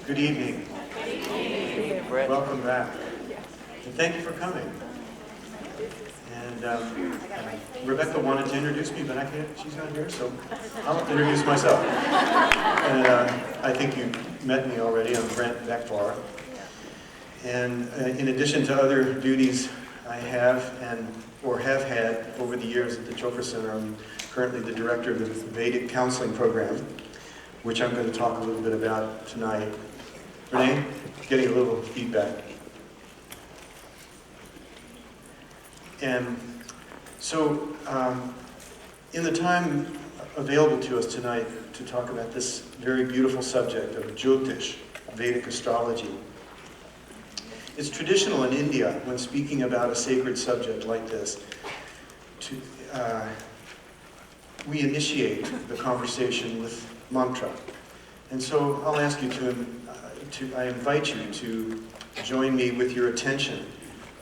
Good evening. Welcome back. And thank you for coming. And Rebecca wanted to introduce me, but she's not here, so I'll introduce myself. And I think you met me already. I'm Brent BecVar. And in addition to other duties I have had over the years at the Chopra Center, I'm currently the director of the Vedic counseling program, which I'm going to talk a little bit about tonight. Renee, getting a little feedback. And so, in the time available to us tonight to talk about this very beautiful subject of Jotish, Vedic astrology, it's traditional in India, when speaking about a sacred subject like this, we initiate the conversation with mantra. And so I'll ask you I invite you to join me with your attention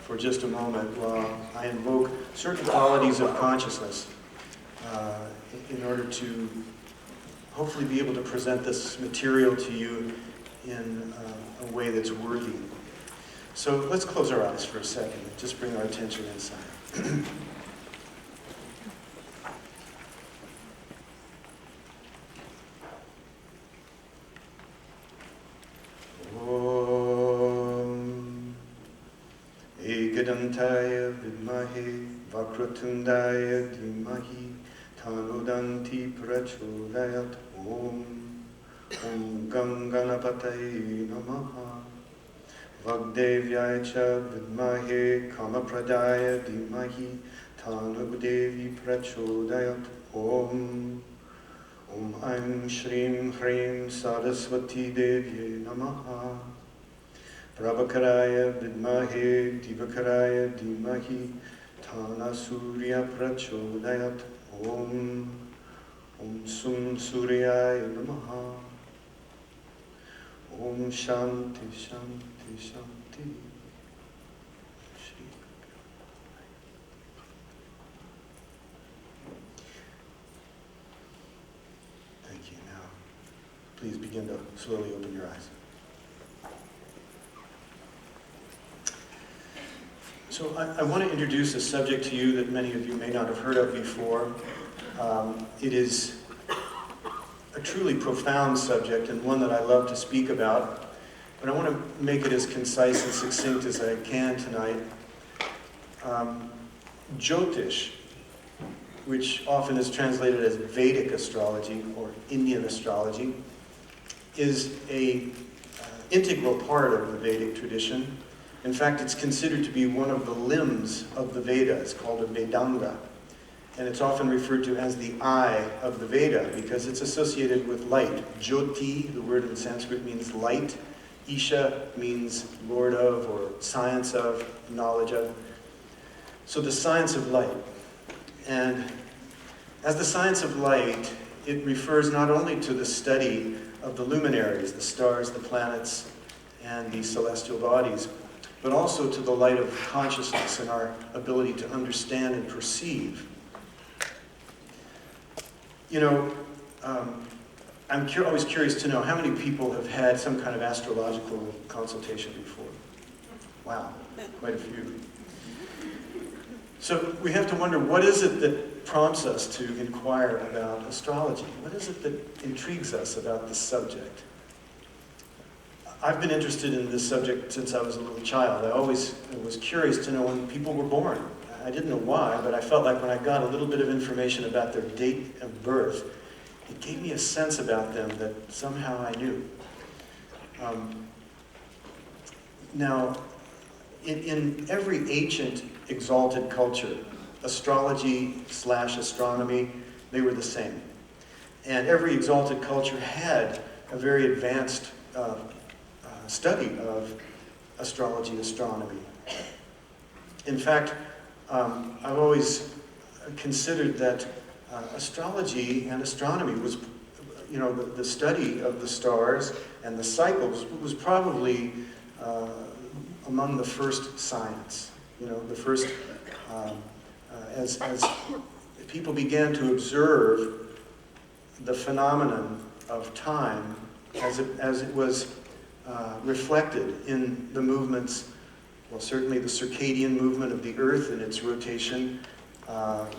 for just a moment while I invoke certain qualities of consciousness in order to hopefully be able to present this material to you in a way that's worthy. So let's close our eyes for a second and just bring our attention inside. Ekadantaya vidmahe vakratundaya dhimahi tanudanti prachodayat Om Ganganapataye namaha Vagdevyaya cha vidmahe kamapradaya dhimahi tanudevi prachodayat Om Aim Shrim Hrim Saraswati Devye namaha Prabhakaraya vidmahe divakaraya dhimahi Tana surya prachodayat Om Sum suryaya namaha Om Shanti Shanti Shanti. Thank you. Now, please begin to slowly open your eyes. So I want to introduce a subject to you that many of you may not have heard of before. It is a truly profound subject and one that I love to speak about, but I want to make it as concise and succinct as I can tonight. Jotish, which often is translated as Vedic astrology or Indian astrology, is an integral part of the Vedic tradition. In fact, it's considered to be one of the limbs of the Veda. It's called a Vedanga. And it's often referred to as the eye of the Veda because it's associated with light. Jyoti, the word in Sanskrit, means light. Isha means lord of or science of, knowledge of. So the science of light. And as the science of light, it refers not only to the study of the luminaries, the stars, the planets, and the celestial bodies, but also to the light of consciousness and our ability to understand and perceive. You know, I'm always curious to know how many people have had some kind of astrological consultation before. Wow, quite a few. So we have to wonder, what is it that prompts us to inquire about astrology? What is it that intrigues us about this subject? I've been interested in this subject since I was a little child. I always was curious to know when people were born. I didn't know why, but I felt like when I got a little bit of information about their date of birth, it gave me a sense about them that somehow I knew. Now, in every ancient exalted culture, astrology / astronomy, they were the same. And every exalted culture had a very advanced study of astrology, astronomy. In fact, I've always considered that astrology and astronomy was, the study of the stars and the cycles was probably among the first science. The first, as people began to observe the phenomenon of time as it was reflected in the movements, well, certainly the circadian movement of the Earth and its rotation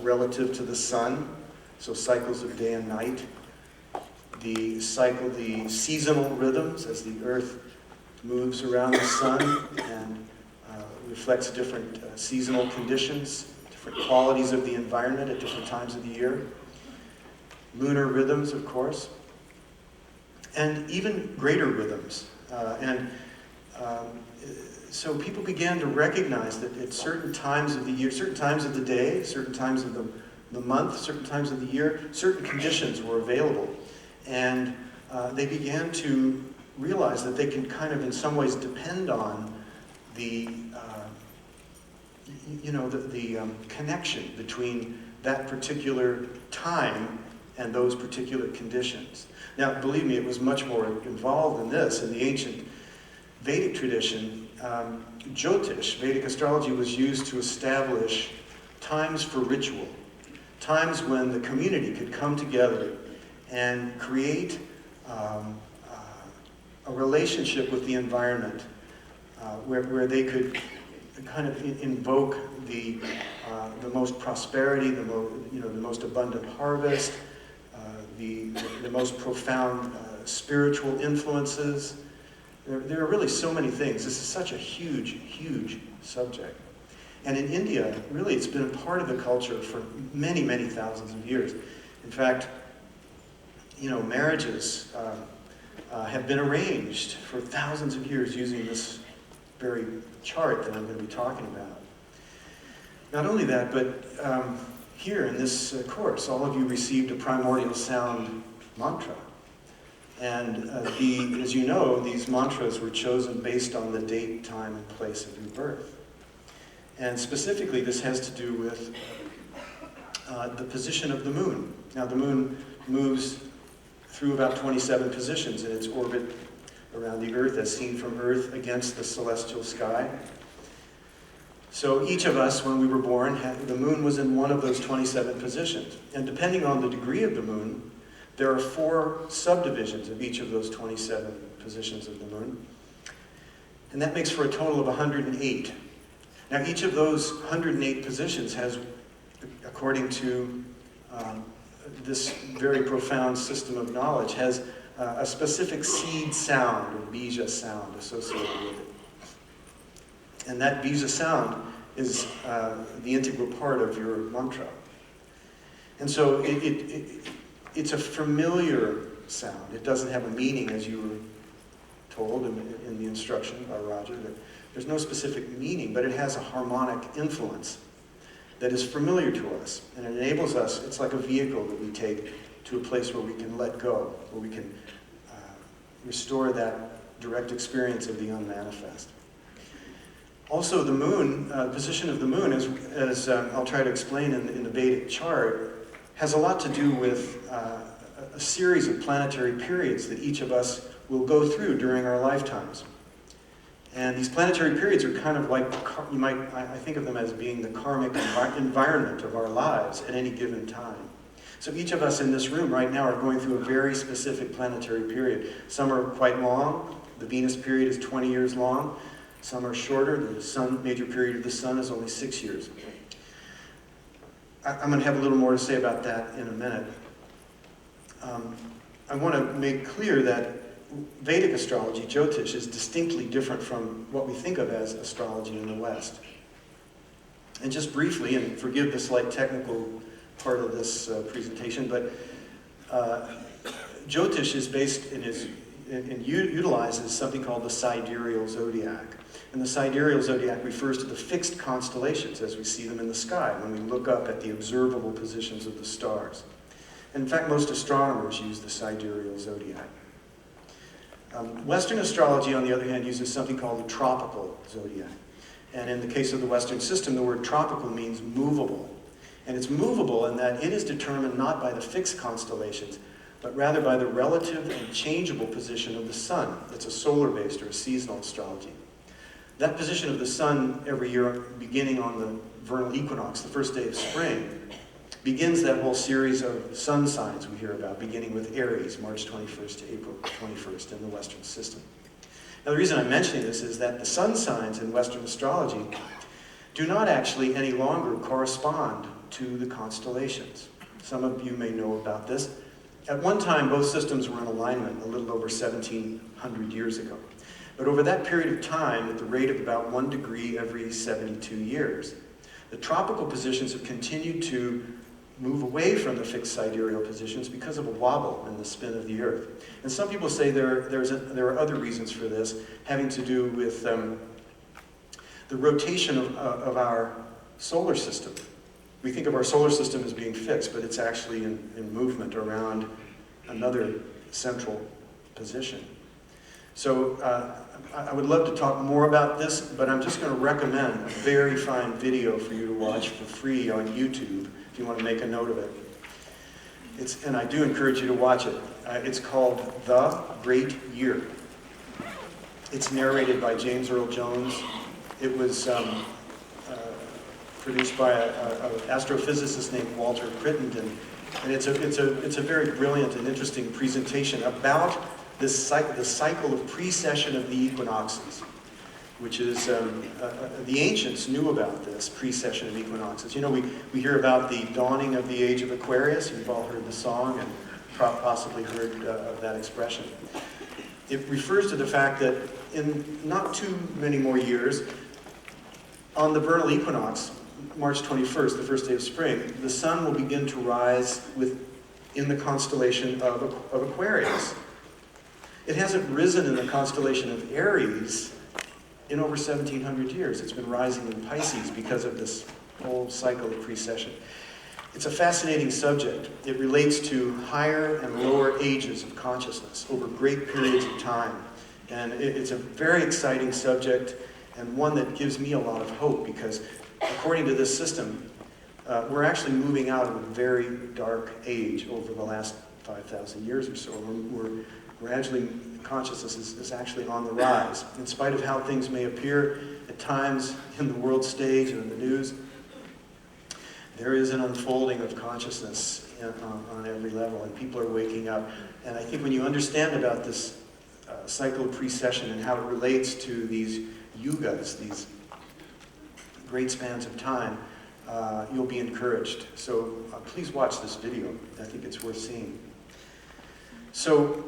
relative to the sun, so cycles of day and night. The seasonal rhythms as the Earth moves around the sun and reflects different seasonal conditions, different qualities of the environment at different times of the year. Lunar rhythms, of course, and even greater rhythms. So people began to recognize that at certain times of the year, certain times of the day, certain times of the month, certain times of the year, certain conditions were available. And they began to realize that they can kind of in some ways depend on the connection between that particular time and those particular conditions. Now, believe me, it was much more involved than this. In the ancient Vedic tradition, Jotish, Vedic astrology, was used to establish times for ritual, times when the community could come together and create a relationship with the environment where they could kind of invoke the most prosperity, the most abundant harvest, the most profound spiritual influences. There are really so many things. This is such a huge, huge subject. And in India, really, it's been a part of the culture for many, many thousands of years. In fact, marriages have been arranged for thousands of years using this very chart that I'm going to be talking about. Not only that, but here in this course, all of you received a primordial sound mantra. And as you know, these mantras were chosen based on the date, time, and place of your birth. And specifically, this has to do with the position of the moon. Now, the moon moves through about 27 positions in its orbit around the Earth, as seen from Earth against the celestial sky. So each of us, when we were born, the moon was in one of those 27 positions. And depending on the degree of the moon, there are 4 subdivisions of each of those 27 positions of the moon. And that makes for a total of 108. Now, each of those 108 positions has, according to this very profound system of knowledge, has a specific seed sound or bija sound associated with it. And that bija sound is the integral part of your mantra. And so it's a familiar sound. It doesn't have a meaning, as you were told in the instruction by Roger, that there's no specific meaning, but it has a harmonic influence that is familiar to us. And it enables us, it's like a vehicle that we take to a place where we can let go, where we can restore that direct experience of the unmanifest. Also, the moon, position of the moon, as I'll try to explain in the Vedic chart, has a lot to do with a series of planetary periods that each of us will go through during our lifetimes. And these planetary periods are kind of like, I think of them as being the karmic environment of our lives at any given time. So each of us in this room right now are going through a very specific planetary period. Some are quite long. The Venus period is 20 years long. Some are shorter. The major period of the sun is only 6 years. I'm going to have a little more to say about that in a minute. I want to make clear that Vedic astrology, Jotish, is distinctly different from what we think of as astrology in the West. And just briefly, and forgive the slight technical part of this presentation, but Jotish is based and utilizes something called the sidereal zodiac. And the sidereal zodiac refers to the fixed constellations as we see them in the sky when we look up at the observable positions of the stars. And in fact, most astronomers use the sidereal zodiac. Western astrology, on the other hand, uses something called the tropical zodiac. And in the case of the Western system, the word tropical means movable. And it's movable in that it is determined not by the fixed constellations, but rather by the relative and changeable position of the sun. It's a solar-based or a seasonal astrology. That position of the sun every year, beginning on the vernal equinox, the first day of spring, begins that whole series of sun signs we hear about, beginning with Aries, March 21st to April 21st in the Western system. Now, the reason I'm mentioning this is that the sun signs in Western astrology do not actually any longer correspond to the constellations. Some of you may know about this. At one time, both systems were in alignment a little over 1,700 years ago. But over that period of time, at the rate of about 1 degree every 72 years, the tropical positions have continued to move away from the fixed sidereal positions because of a wobble in the spin of the Earth. And some people say there are other reasons for this, having to do with the rotation of our solar system. We think of our solar system as being fixed, but it's actually in movement around another central position. So I would love to talk more about this, but I'm just going to recommend a very fine video for you to watch for free on YouTube if you want to make a note of it. And I do encourage you to watch it. It's called The Great Year. It's narrated by James Earl Jones. It was produced by an astrophysicist named Walter Crittenden, and it's a very brilliant and interesting presentation about the cycle of precession of the equinoxes, which is the ancients knew about this precession of equinoxes. You know, we hear about the dawning of the age of Aquarius. You've all heard the song and possibly heard of that expression. It refers to the fact that in not too many more years, on the vernal equinox, March 21st, the first day of spring, the sun will begin to rise in the constellation of Aquarius. It hasn't risen in the constellation of Aries in over 1,700 years. It's been rising in Pisces because of this whole cycle of precession. It's a fascinating subject. It relates to higher and lower ages of consciousness over great periods of time. And it's a very exciting subject, and one that gives me a lot of hope, because according to this system, we're actually moving out of a very dark age over the last 5,000 years or so. We're gradually, consciousness is actually on the rise. In spite of how things may appear at times in the world stage and in the news, there is an unfolding of consciousness on every level, and people are waking up. And I think when you understand about this cycle of precession and how it relates to these yugas, these great spans of time, you'll be encouraged. So please watch this video. I think it's worth seeing. So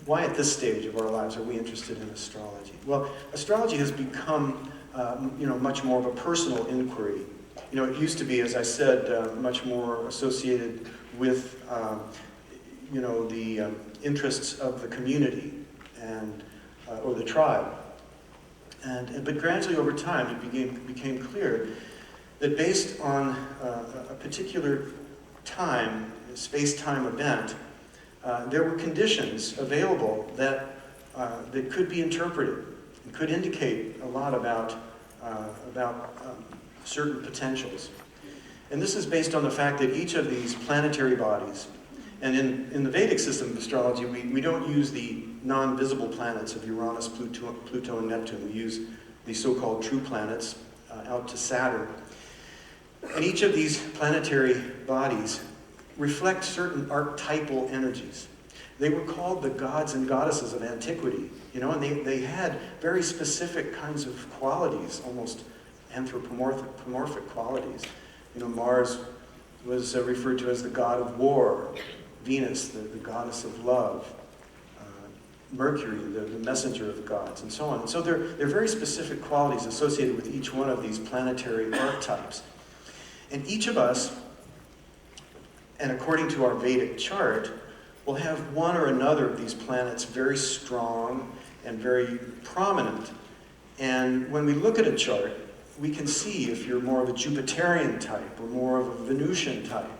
why at this stage of our lives are we interested in astrology? Well, astrology has become, much more of a personal inquiry. It used to be, as I said, much more associated with, the interests of the community and or the tribe. But gradually over time, it became clear that based on a particular time, space-time event, there were conditions available that could be interpreted and could indicate a lot about certain potentials. And this is based on the fact that each of these planetary bodies, and in the Vedic system of astrology, we don't use the non-visible planets of Uranus, Pluto, and Neptune. We use the so-called true planets out to Saturn. And each of these planetary bodies reflect certain archetypal energies. They were called the gods and goddesses of antiquity, and they had very specific kinds of qualities, almost anthropomorphic qualities. Mars was referred to as the god of war, Venus, the goddess of love, Mercury, the messenger of the gods, and so on. And so there are very specific qualities associated with each one of these planetary archetypes. And each of us, and according to our Vedic chart, will have one or another of these planets very strong and very prominent. And when we look at a chart, we can see if you're more of a Jupiterian type, or more of a Venusian type,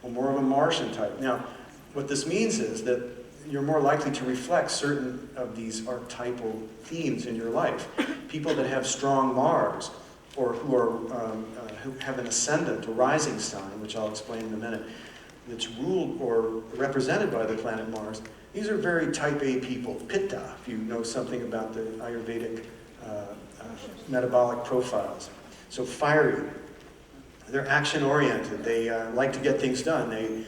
or more of a Martian type. Now, what this means is that you're more likely to reflect certain of these archetypal themes in your life. People that have strong Mars, or who have an ascendant, a rising sign, which I'll explain in a minute, that's ruled or represented by the planet Mars, these are very type A people. Pitta, if you know something about the Ayurvedic metabolic profiles. So fiery. They're action-oriented. They like to get things done. They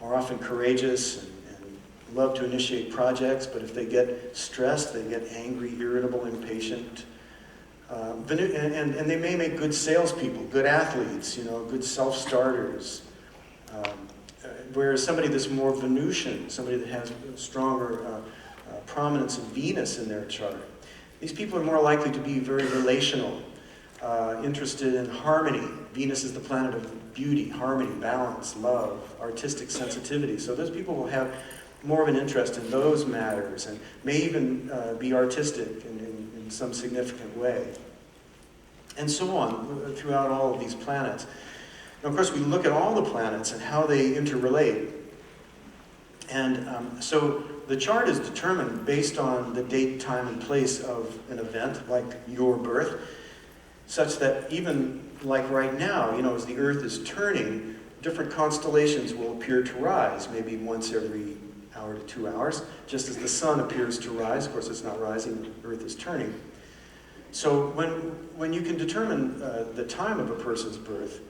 are often courageous and love to initiate projects, but if they get stressed, they get angry, irritable, impatient. And they may make good salespeople, good athletes, good self-starters. Whereas somebody that's more Venusian, somebody that has stronger prominence of Venus in their chart, these people are more likely to be very relational, interested in harmony. Venus is the planet of beauty, harmony, balance, love, artistic sensitivity. So those people will have more of an interest in those matters and may even be artistic in some significant way. And so on throughout all of these planets. Now, of course, we look at all the planets and how they interrelate. And so the chart is determined based on the date, time, and place of an event, like your birth, such that even like right now, as the Earth is turning, different constellations will appear to rise, maybe once every hour to 2 hours, just as the sun appears to rise. Of course, it's not rising, the Earth is turning. So when you can determine the time of a person's birth,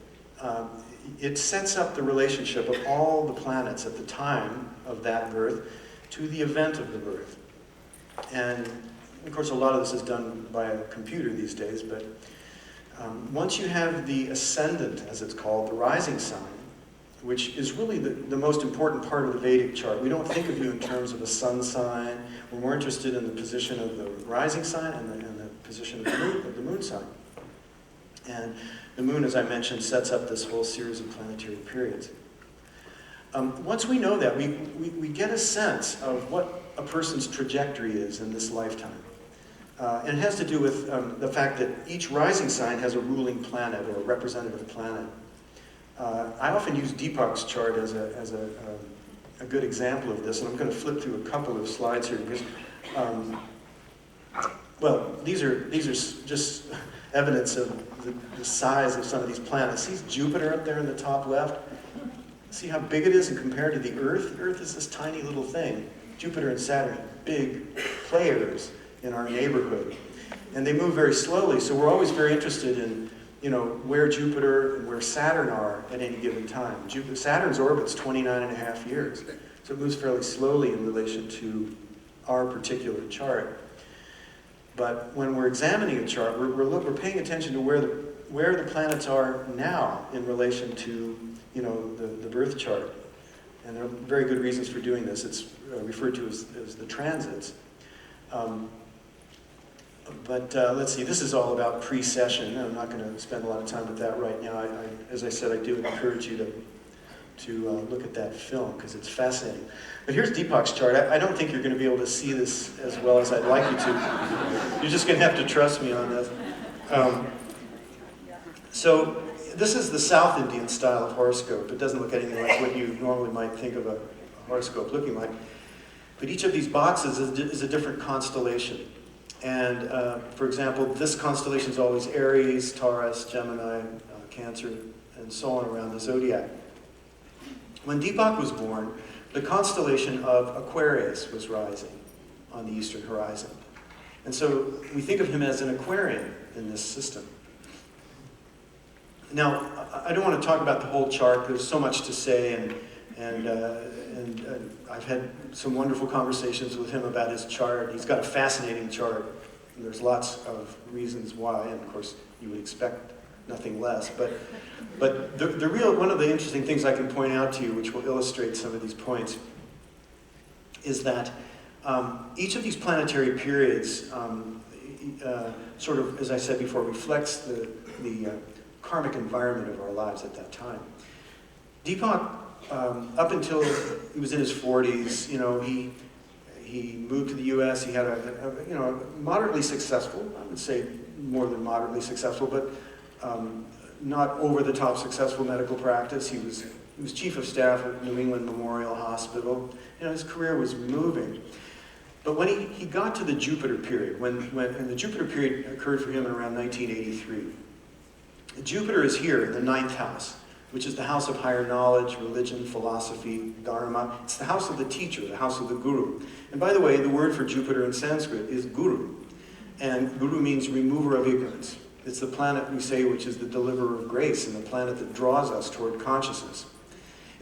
it sets up the relationship of all the planets at the time of that birth to the event of the birth. And of course, a lot of this is done by a computer these days, but once you have the ascendant, as it's called, the rising sign, which is really the most important part of the Vedic chart. We don't think of you in terms of a sun sign. We're more interested in the position of the rising sign and the position of the moon sign. And the moon, as I mentioned, sets up this whole series of planetary periods. Once we know that, we get a sense of what a person's trajectory is in this lifetime. And it has to do with the fact that each rising sign has a ruling planet or a representative planet. I often use Deepak's chart as a good example of this, and I'm going to flip through a couple of slides here because, well, these are just evidence of the size of some of these planets. See Jupiter up there in the top left? See how big it is and compared to the Earth? The Earth is this tiny little thing. Jupiter and Saturn, big players in our neighborhood. And they move very slowly, so we're always very interested in where Jupiter and where Saturn are at any given time. Saturn's orbit's 29.5 years, so it moves fairly slowly in relation to our particular chart. But when we're examining a chart, we're paying attention to where the planets are now in relation to the birth chart. And there are very good reasons for doing this. It's referred to as the transits. But let's see, this is all about precession. I'm not going to spend a lot of time with that right now. As I said, I do encourage you to look at that film because it's fascinating. But here's Deepak's chart. I don't think you're going to be able to see this as well as I'd like you to. You're just going to have to trust me on this. So this is the South Indian style of horoscope. It doesn't look anything like what you normally might think of a horoscope looking like. But each of these boxes is a different constellation. And for example, this constellation is always Aries, Taurus, Gemini, Cancer, and so on around the zodiac. When Deepak was born, the constellation of Aquarius was rising on the eastern horizon. And so we think of him as an Aquarian in this system. Now, I don't want to talk about the whole chart. There's so much to say, and I've had some wonderful conversations with him about his chart. He's got a fascinating chart, and there's lots of reasons why, and of course you would expect nothing less. But the real, one of the interesting things I can point out to you, which will illustrate some of these points, is that each of these planetary periods sort of, as I said before, reflects the karmic environment of our lives at that time. Deepak, up until he was in his 40s, he moved to the U.S. He had a moderately successful, I would say more than moderately successful, but not over-the-top successful medical practice. He was chief of staff at New England Memorial Hospital. His career was moving. But when he got to the Jupiter period, and the Jupiter period occurred for him in around 1983. Jupiter is here in the 9th house, which is the house of higher knowledge, religion, philosophy, dharma. It's the house of the teacher, the house of the guru. And by the way, the word for Jupiter in Sanskrit is guru. And guru means remover of ignorance. It's the planet, we say, which is the deliverer of grace and the planet that draws us toward consciousness.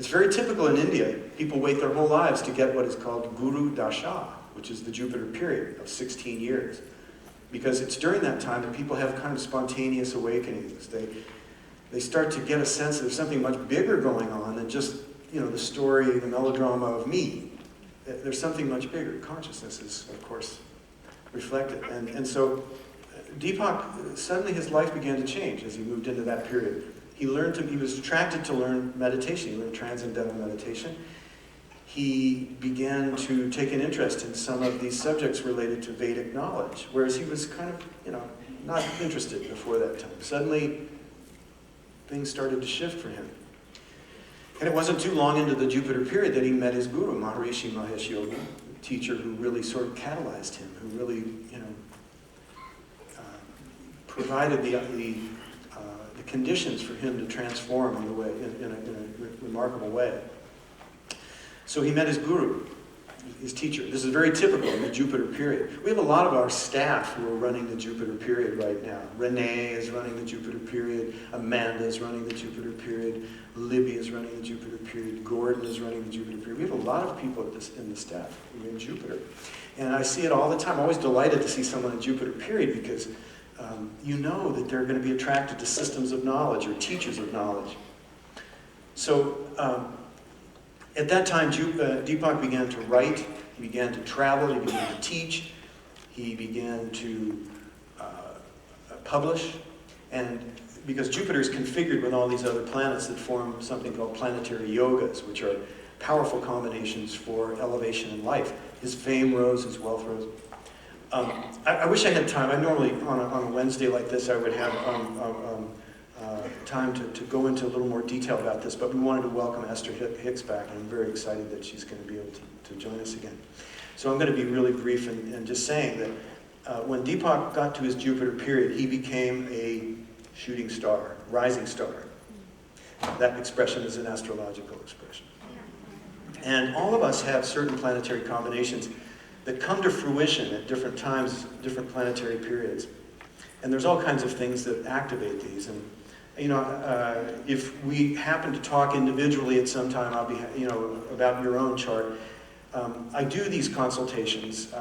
It's very typical in India. People wait their whole lives to get what is called Guru Dasha, which is the Jupiter period of 16 years. Because it's during that time that people have kind of spontaneous awakenings. They start to get a sense that there's something much bigger going on than just, the story, the melodrama of me. There's something much bigger. Consciousness is, of course, reflected. And so Deepak, suddenly his life began to change as he moved into that period. He was attracted to learn meditation. He learned transcendental meditation. He began to take an interest in some of these subjects related to Vedic knowledge, whereas he was kind of, not interested before that time. Suddenly, things started to shift for him. And it wasn't too long into the Jupiter period that he met his guru, Maharishi Mahesh Yogi, a teacher who really sort of catalyzed him, who really, provided the conditions for him to transform in a remarkable way. So he met his guru, his teacher. This is very typical in the Jupiter period. We have a lot of our staff who are running the Jupiter period right now. Renee is running the Jupiter period. Amanda is running the Jupiter period. Libby is running the Jupiter period. Gordon is running the Jupiter period. We have a lot of people in the staff who are in Jupiter. And I see it all the time. I'm always delighted to see someone in Jupiter period because you know that they're going to be attracted to systems of knowledge or teachers of knowledge. So at that time, Deepak began to write, he began to travel, he began to teach, he began to publish, and because Jupiter is configured with all these other planets that form something called planetary yogas, which are powerful combinations for elevation in life. His fame rose, his wealth rose. I wish I had time. I normally, on a Wednesday like this, I would have time to go into a little more detail about this, but we wanted to welcome Esther Hicks back, and I'm very excited that she's going to be able to join us again. So I'm going to be really brief and just saying that when Deepak got to his Jupiter period, he became a shooting star, rising star. That expression is an astrological expression. And all of us have certain planetary combinations that come to fruition at different times, different planetary periods. And there's all kinds of things that activate these. And if we happen to talk individually at some time, I'll be, about your own chart. I do these consultations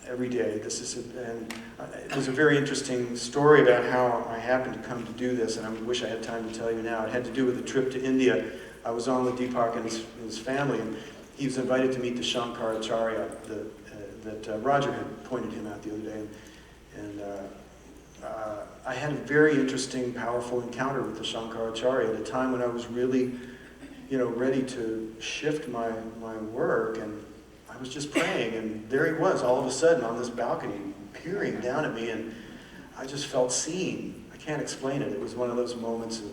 every day. There's a very interesting story about how I happened to come to do this, and I wish I had time to tell you now. It had to do with a trip to India. I was on with Deepak and his family, and he was invited to meet the Shankaracharya that Roger had pointed him out the other day. And I had a very interesting, powerful encounter with the Shankaracharya at a time when I was really, ready to shift my work, and I was just praying, and there he was, all of a sudden, on this balcony, peering down at me, and I just felt seen. I can't explain it. It was one of those moments of,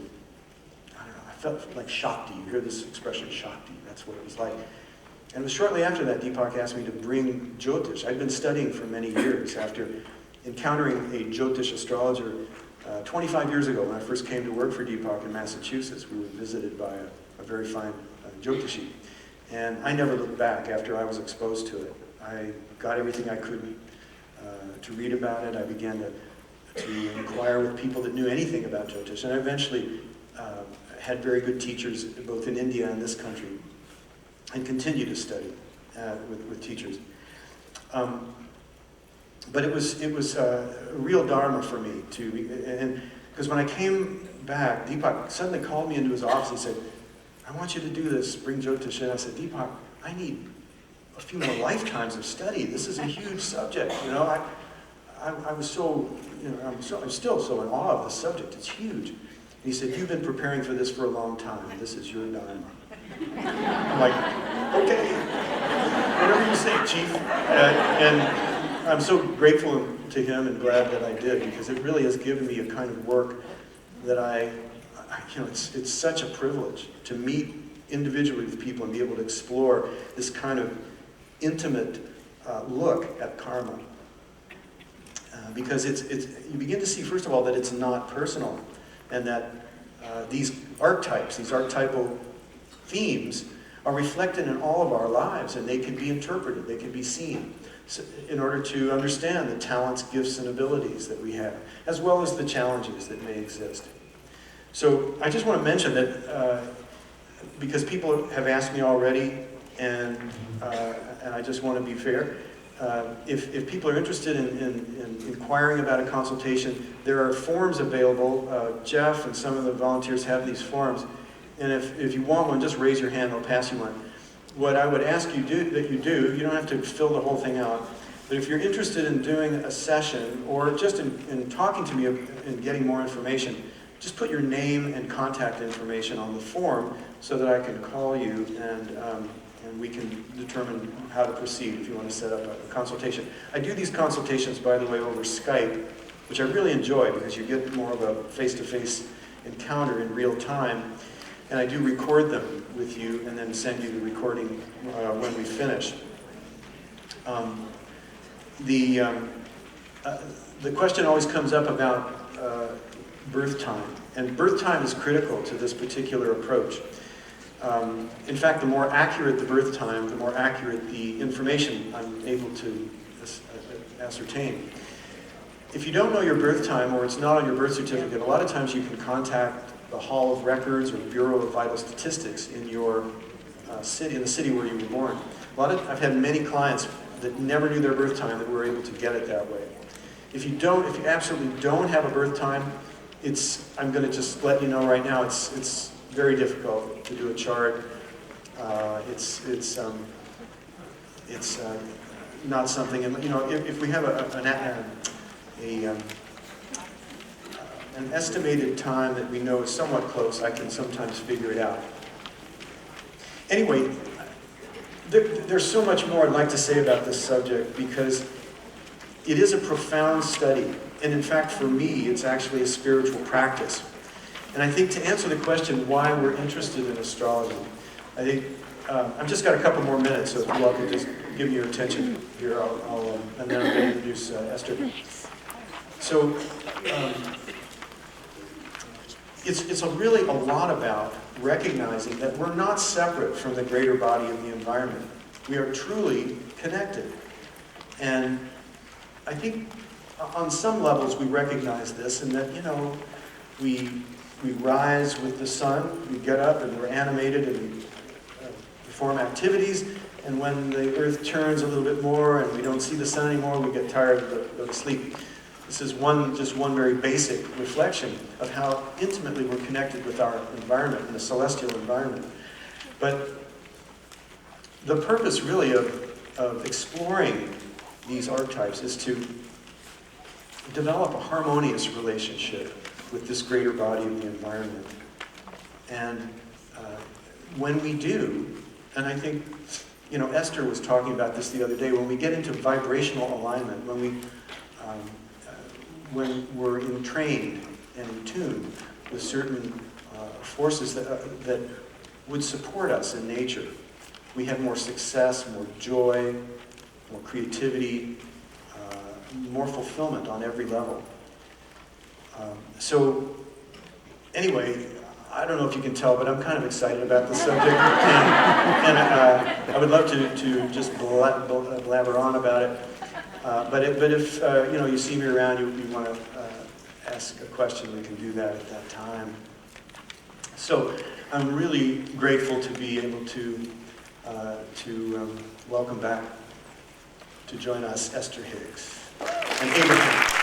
I felt like Shakti. You hear this expression, Shakti. That's what it was like. And it was shortly after that, Deepak asked me to bring Jotish. I'd been studying for many years after encountering a Jotish astrologer 25 years ago when I first came to work for Deepak in Massachusetts. We were visited by a very fine Jotishi. And I never looked back after I was exposed to it. I got everything I could to read about it. I began to inquire with people that knew anything about Jotish. And I eventually had very good teachers both in India and this country, and continue to study with teachers. But it was a real dharma for me because when I came back, Deepak suddenly called me into his office and said, "I want you to do this, bring Jotish." And I said, "Deepak, I need a few more lifetimes of study. This is a huge subject. I was so, I'm still so in awe of the subject. It's huge." And he said, "You've been preparing for this for a long time. This is your dharma." I'm like, "Okay, whatever you say, Chief." And I'm so grateful to him and glad that I did, because it really has given me a kind of work that it's such a privilege to meet individually with people and be able to explore this kind of intimate look at karma. Because you begin to see, first of all, that it's not personal, and that these archetypes, these archetypal themes are reflected in all of our lives, and they can be interpreted, they can be seen, in order to understand the talents, gifts, and abilities that we have, as well as the challenges that may exist. So I just want to mention that because people have asked me already, and I just want to be fair. If people are interested in inquiring about a consultation, there are forms available. Jeff and some of the volunteers have these forms, and if you want one, just raise your hand, I'll pass you one. What I would ask you you don't have to fill the whole thing out, but if you're interested in doing a session, or just in talking to me and getting more information, just put your name and contact information on the form so that I can call you and we can determine how to proceed if you want to set up a consultation. I do these consultations, by the way, over Skype, which I really enjoy because you get more of a face-to-face encounter in real time. And I do record them with you and then send you the recording when we finish. The question always comes up about birth time. And birth time is critical to this particular approach. In fact, the more accurate the birth time, the more accurate the information I'm able to ascertain. If you don't know your birth time, or it's not on your birth certificate, a lot of times you can contact the Hall of Records or Bureau of Vital Statistics in your city, in the city where you were born. I've had many clients that never knew their birth time that were able to get it that way. If you absolutely don't have a birth time, I'm going to just let you know right now, it's very difficult to do a chart. It's not something, if we have an estimated time that we know is somewhat close, I can sometimes figure it out. Anyway, there's so much more I'd like to say about this subject because it is a profound study. And in fact, for me, it's actually a spiritual practice. And I think to answer the question why we're interested in astrology, I think I've just got a couple more minutes, so if you all could just give me your attention here, and then I'm going to introduce Esther. So it's really a lot about recognizing that we're not separate from the greater body of the environment. We are truly connected. And I think on some levels we recognize this, and that, we rise with the sun, we get up and we're animated and perform activities, and when the earth turns a little bit more and we don't see the sun anymore, we get tired and go to sleep. This is just one very basic reflection of how intimately we're connected with our environment, and the celestial environment. But the purpose really of exploring these archetypes is to develop a harmonious relationship with this greater body of the environment. And when we do, and I think, Esther was talking about this the other day, when we get into vibrational alignment, when we're entrained and in tune with certain forces that would support us in nature, we have more success, more joy, more creativity, more fulfillment on every level. So anyway, I don't know if you can tell, but I'm kind of excited about this subject, and I would love to just blabber on about it. But if you see me around, you want to ask a question, we can do that at that time. So I'm really grateful to be able to welcome back to join us Esther Higgs and Abraham.